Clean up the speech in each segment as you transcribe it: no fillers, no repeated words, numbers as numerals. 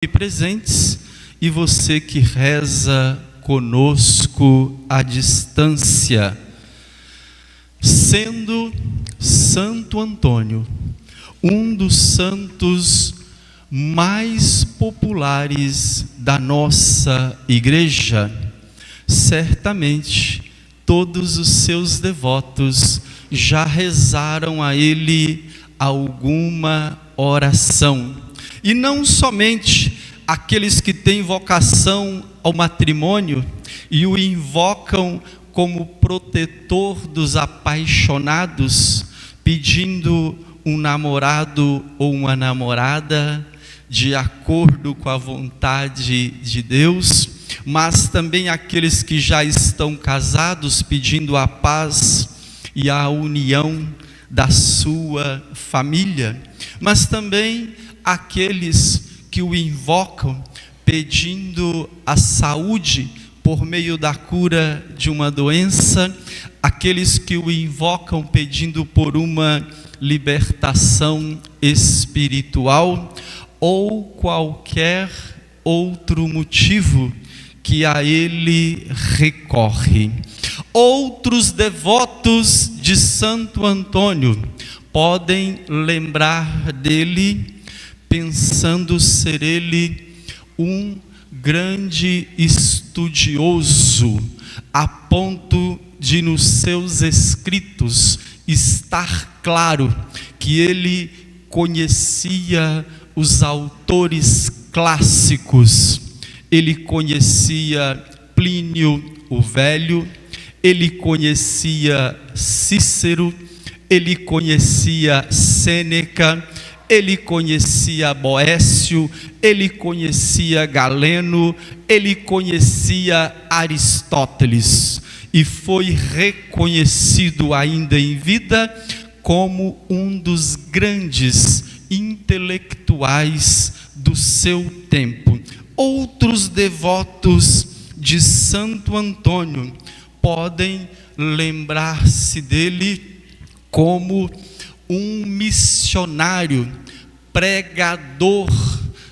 presentes e você que reza conosco à distância. Sendo Santo Antônio um dos santos mais populares da nossa igreja, certamente todos os seus devotos já rezaram a ele alguma oração. E não somente aqueles que têm vocação ao matrimônio e o invocam como protetor dos apaixonados, pedindo um namorado ou uma namorada de acordo com a vontade de Deus, mas também aqueles que já estão casados, pedindo a paz e a união da sua família, mas também aqueles que o invocam pedindo a saúde por meio da cura de uma doença, aqueles que o invocam pedindo por uma libertação espiritual ou qualquer outro motivo que a ele recorre. Outros devotos de Santo Antônio podem lembrar dele, pensando ser ele um grande estudioso, a ponto de nos seus escritos estar claro que ele conhecia os autores clássicos. Ele conhecia Plínio o Velho, ele conhecia Cícero, ele conhecia Sêneca, ele conhecia Boécio, ele conhecia Galeno, ele conhecia Aristóteles e foi reconhecido ainda em vida como um dos grandes intelectuais do seu tempo. Outros devotos de Santo Antônio podem lembrar-se dele como um missionário, pregador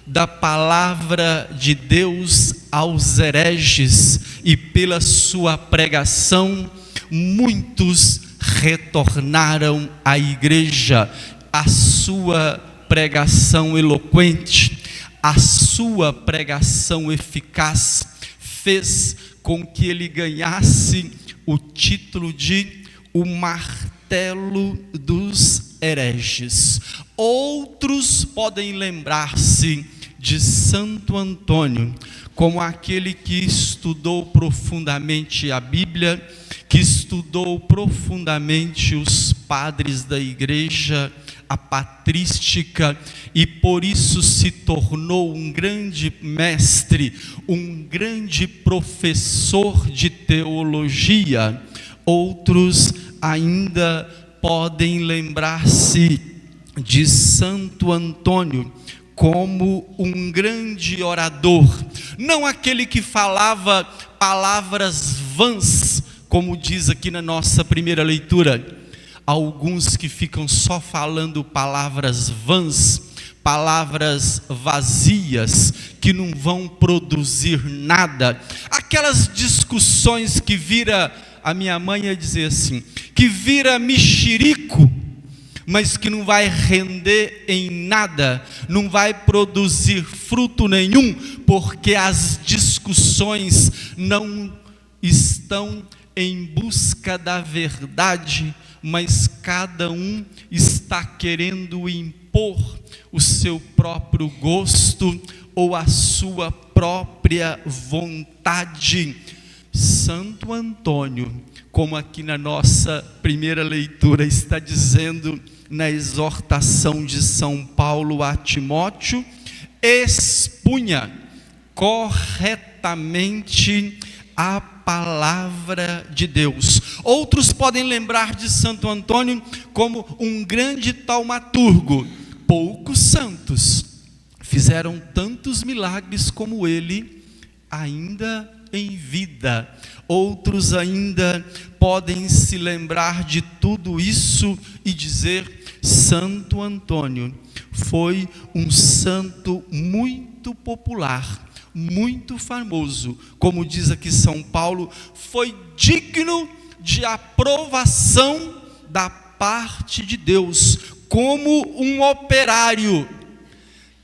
da palavra de Deus aos hereges, e pela sua pregação muitos retornaram à igreja. A sua pregação eloquente, a sua pregação eficaz fez com que ele ganhasse o título de o martelo dos hereges. Outros podem lembrar-se de Santo Antônio como aquele que estudou profundamente a Bíblia, que estudou profundamente os padres da igreja, a patrística, e por isso se tornou um grande mestre, um grande professor de teologia. Outros ainda podem lembrar-se de Santo Antônio como um grande orador, não aquele que falava palavras vãs, como diz aqui na nossa primeira leitura. Alguns que ficam só falando palavras vãs, palavras vazias, que não vão produzir nada. Aquelas discussões que vira, a minha mãe ia dizer assim, que vira mexerico, mas que não vai render em nada, não vai produzir fruto nenhum, porque as discussões não estão em busca da verdade, mas cada um está querendo impor o seu próprio gosto ou a sua própria vontade. Santo Antônio, como aqui na nossa primeira leitura está dizendo na exortação de São Paulo a Timóteo, expunha corretamente a palavra de Deus. Outros podem lembrar de Santo Antônio como um grande taumaturgo. Poucos santos fizeram tantos milagres como ele, ainda em vida. Outros ainda podem se lembrar de tudo isso e dizer: Santo Antônio foi um santo muito muito popular, muito famoso, como diz aqui São Paulo, foi digno de aprovação da parte de Deus, como um operário.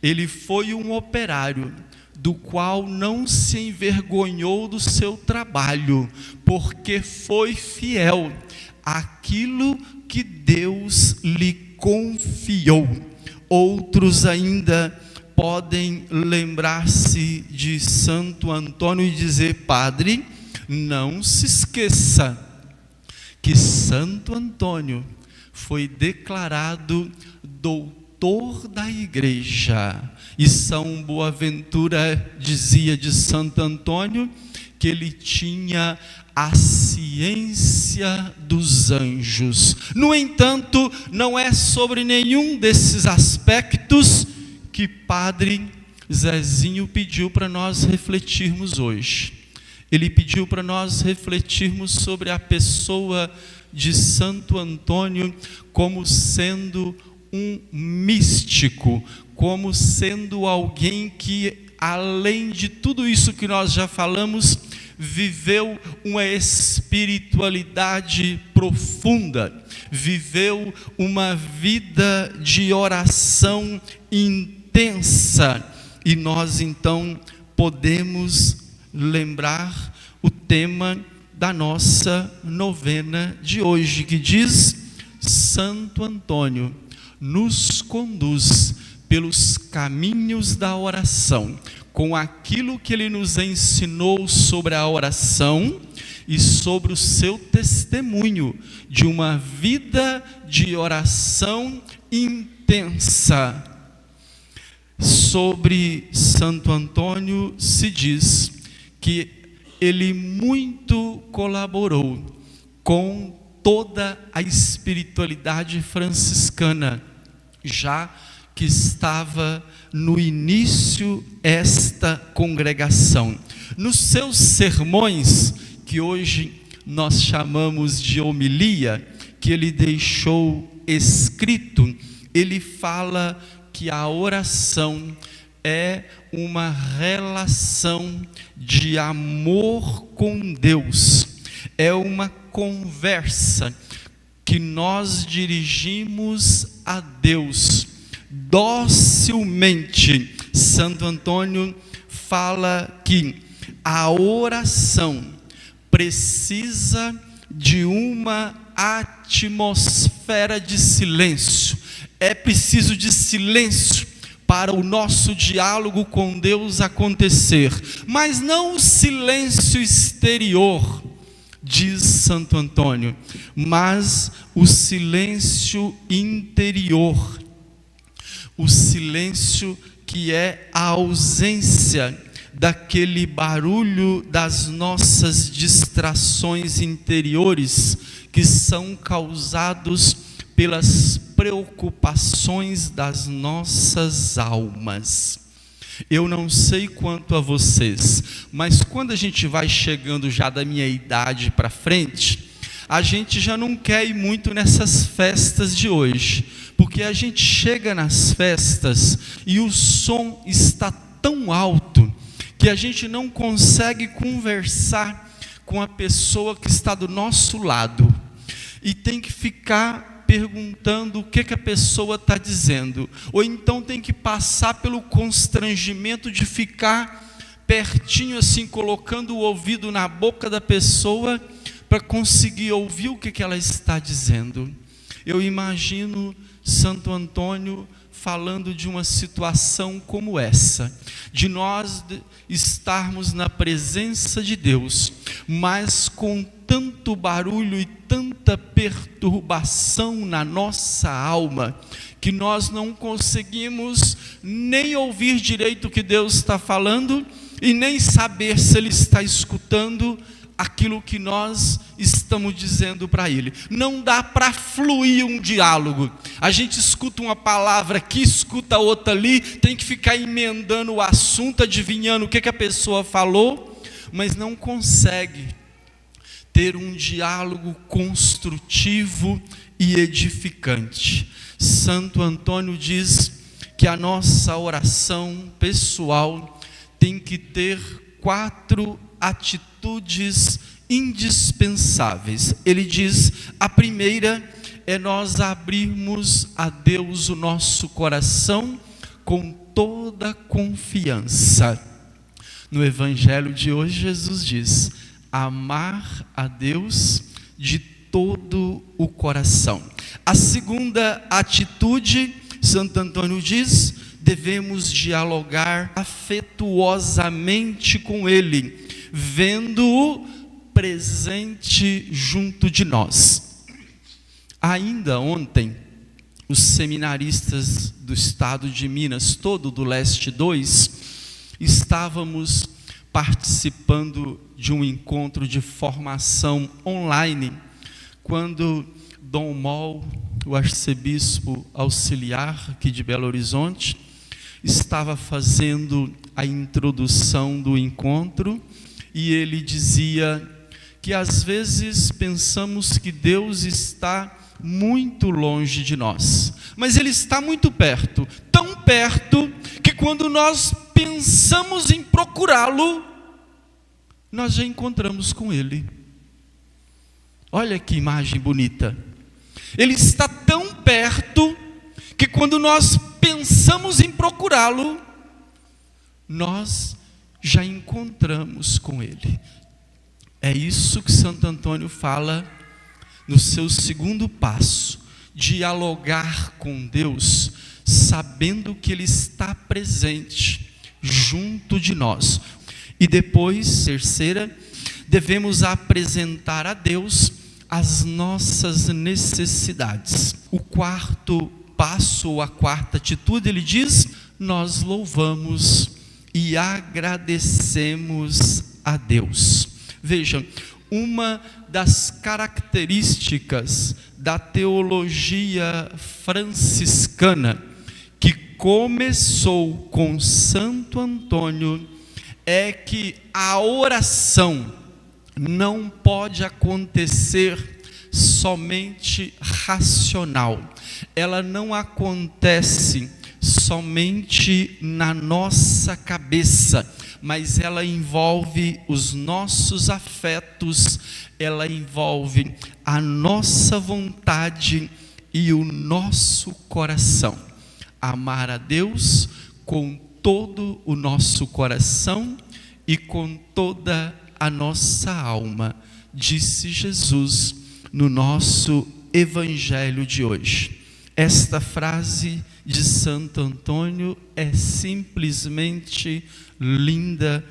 Ele foi um operário do qual não se envergonhou do seu trabalho, porque foi fiel àquilo que Deus lhe confiou. Outros ainda podem lembrar-se de Santo Antônio e dizer: padre, não se esqueça que Santo Antônio foi declarado doutor da igreja. E São Boaventura dizia de Santo Antônio que ele tinha a ciência dos anjos. No entanto, não é sobre nenhum desses aspectos que Padre Zezinho pediu para nós refletirmos hoje. Ele pediu para nós refletirmos sobre a pessoa de Santo Antônio como sendo um místico, como sendo alguém que, além de tudo isso que nós já falamos, viveu uma espiritualidade profunda, viveu uma vida de oração intensa. E nós então podemos lembrar o tema da nossa novena de hoje, que diz: Santo Antônio nos conduz pelos caminhos da oração, com aquilo que ele nos ensinou sobre a oração e sobre o seu testemunho de uma vida de oração intensa. Sobre Santo Antônio se diz que ele muito colaborou com toda a espiritualidade franciscana, já que estava no início esta congregação. Nos seus sermões, que hoje nós chamamos de homilia, que ele deixou escrito, ele fala que a oração é uma relação de amor com Deus, é uma conversa que nós dirigimos a Deus docilmente. Santo Antônio fala que a oração precisa de uma atmosfera de silêncio. É preciso de silêncio para o nosso diálogo com Deus acontecer, mas não o silêncio exterior, diz Santo Antônio, mas o silêncio interior, o silêncio que é a ausência daquele barulho das nossas distrações interiores, que são causados pelas preocupações das nossas almas. Eu não sei quanto a vocês, mas quando a gente vai chegando já da minha idade para frente, a gente já não quer ir muito nessas festas de hoje, porque a gente chega nas festas e o som está tão alto que a gente não consegue conversar com a pessoa que está do nosso lado, e tem que ficar perguntando o que a pessoa está dizendo, ou então tem que passar pelo constrangimento de ficar pertinho assim, colocando o ouvido na boca da pessoa para conseguir ouvir o que ela está dizendo. Eu imagino Santo Antônio falando de uma situação como essa, de nós estarmos na presença de Deus, mas com tanto barulho e tanta perturbação na nossa alma, que nós não conseguimos nem ouvir direito o que Deus está falando, e nem saber se Ele está escutando aquilo que nós estamos dizendo para Ele. Não dá para fluir um diálogo. A gente escuta uma palavra aqui, escuta outra ali, tem que ficar emendando o assunto, adivinhando o que a pessoa falou, mas não consegue ter um diálogo construtivo e edificante. Santo Antônio diz que a nossa oração pessoal tem que ter 4 atitudes indispensáveis. Ele diz: a primeira é nós abrirmos a Deus o nosso coração com toda confiança. No evangelho de hoje, Jesus diz: amar a Deus de todo o coração. A segunda atitude, Santo Antônio diz, devemos dialogar afetuosamente com Ele, vendo-o presente junto de nós. Ainda ontem, os seminaristas do estado de Minas, todo do Leste 2, estávamos participando de um encontro de formação online, quando Dom Mol, o arcebispo auxiliar aqui de Belo Horizonte, estava fazendo a introdução do encontro, e ele dizia que às vezes pensamos que Deus está muito longe de nós, mas Ele está muito perto, tão perto que quando nós pensamos em procurá-lo, nós já encontramos com Ele. Olha que imagem bonita. Ele está tão perto que quando nós pensamos em procurá-lo, nós já encontramos com Ele. É isso que Santo Antônio fala no seu segundo passo: dialogar com Deus, sabendo que Ele está presente junto de nós. E depois, terceira, devemos apresentar a Deus as nossas necessidades. O quarto passo, ou a quarta atitude, ele diz: nós louvamos e agradecemos a Deus. Vejam, uma das características da teologia franciscana, que começou com Santo Antônio, é que a oração não pode acontecer somente racional. Ela não acontece somente na nossa cabeça, mas ela envolve os nossos afetos, ela envolve a nossa vontade e o nosso coração. Amar a Deus com todo o nosso coração e com toda a nossa alma, disse Jesus no nosso evangelho de hoje. Esta frase de Santo Antônio é simplesmente linda,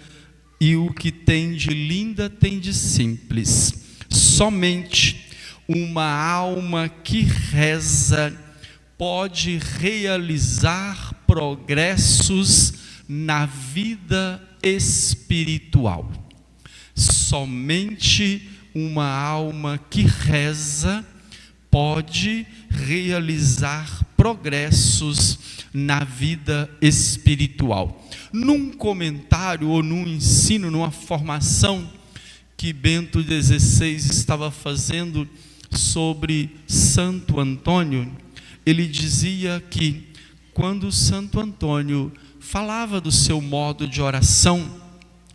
e o que tem de linda tem de simples. Somente uma alma que reza pode realizar progressos na vida espiritual. Somente uma alma que reza pode realizar progressos na vida espiritual. Num comentário ou num ensino, numa formação que Bento XVI estava fazendo sobre Santo Antônio, ele dizia que quando Santo Antônio falava do seu modo de oração,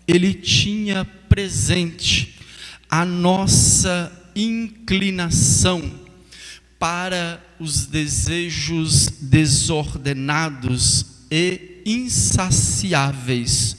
ele tinha presente a nossa inclinação para os desejos desordenados e insaciáveis,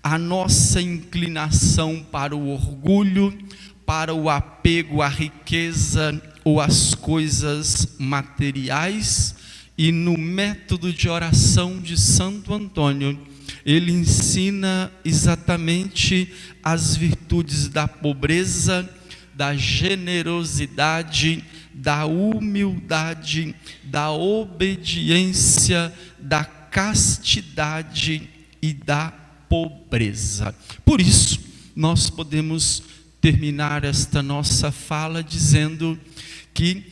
a nossa inclinação para o orgulho, para o apego à riqueza ou às coisas materiais. E no método de oração de Santo Antônio, ele ensina exatamente as virtudes da pobreza, da generosidade, da humildade, da obediência, da castidade e da pobreza. Por isso, nós podemos terminar esta nossa fala dizendo que,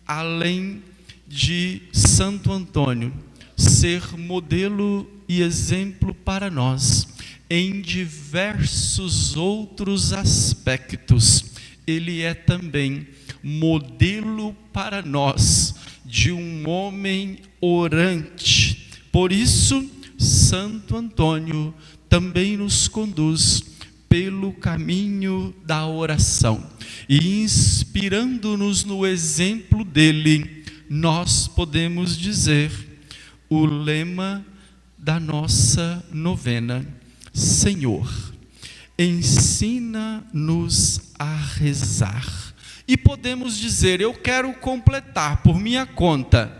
além de Santo Antônio ser modelo e exemplo para nós em diversos outros aspectos, ele é também modelo para nós de um homem orante, Por isso, Santo Antônio também nos conduz pelo caminho da oração. E inspirando-nos no exemplo dele, nós podemos dizer o lema da nossa novena: Senhor, ensina-nos a rezar. E podemos dizer, eu quero completar por minha conta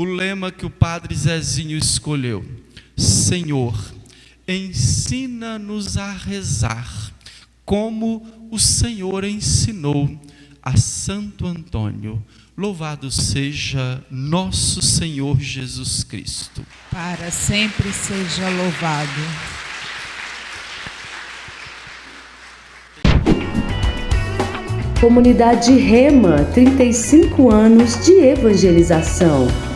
o lema que o Padre Zezinho escolheu: Senhor, ensina-nos a rezar, como o Senhor ensinou a Santo Antônio. Louvado seja nosso Senhor Jesus Cristo. Para sempre seja louvado. Comunidade Rema, 35 anos de evangelização.